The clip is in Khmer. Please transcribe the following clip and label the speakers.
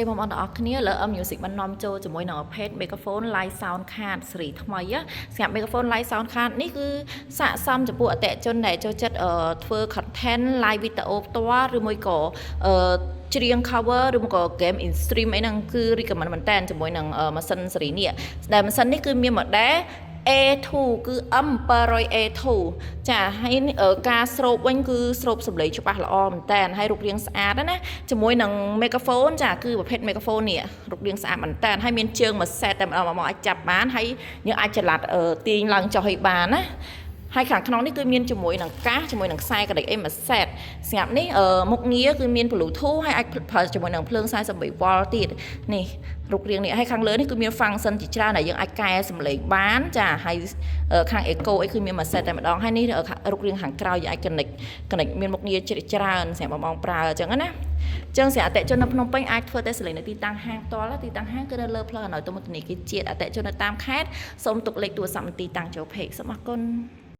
Speaker 1: đây mong anh ở kia là music mình nom cho mỗi nào pet microphone live sound card sỉ thay á, xem microphone live sound card នេះគឺសាកសមចំពោះអតិថិជនដែលចូលចិត្តធ្វើ content live video ផ្ទាល់ឬមួយក៏ច្រៀង cover ឬមួយក៏ game in stream អីហ្នឹងគឺ recommend មែនតើជាមួយនឹងម៉ាស៊ីនស៊េរីនេះដែលម៉ាស៊ីននេះគឺមាន model A2 គឺ M700A2 ចាហើយការស្រូបវិញគឺស្រូបសំឡេងច្បាស់ល្អមែនតើហើយរូបរាងស្អាតណាជាមួយនឹង microphone ចាគឺប្រភេទ microphone នេះរូបរាងស្អាតមែនតើហើយមានជើងមួយ set តែម្ដងមកអាចចាប់បានហើយយើងអាចចល័តទាញឡើងចុះឲ្យបានណាហើយខាងក្នុងនេះគឺមានជាមួយនឹងកាសជាមួយនឹងខ្សែកដិចអីមួយ set ស្រាប់នេះមុខងារគឺមាន Bluetooth ហើយអាចប្រើជាមួយនឹងភ្លើង 43V ទៀតនេះរូបរាងនេះហើយខាងលើនេះគឺមាន function ជាច្រើនដែលយើងអាចកែសំឡេងបានចាហើយខាង echo អីគឺមានមួយ set តែម្ដងហើយនេះរូបរាងខាងក្រោយយើងអាច connect មានមុខងារច្រើនសម្រាប់បងប្រើអញ្ចឹងណាចឹងសម្រាប់អតិជននៅភ្នំពេញអាចធ្វើតែសលេងនៅទីតាំងហាងផ្ទាល់ទីតាំងហាងគឺនៅលើផ្លូវអនុត្តមធនីគារជាតិអតិជននៅតាមខេត្តសូមទុកលេខទូរស័ព្ទទីតាំងចូល page សូមអរគុណ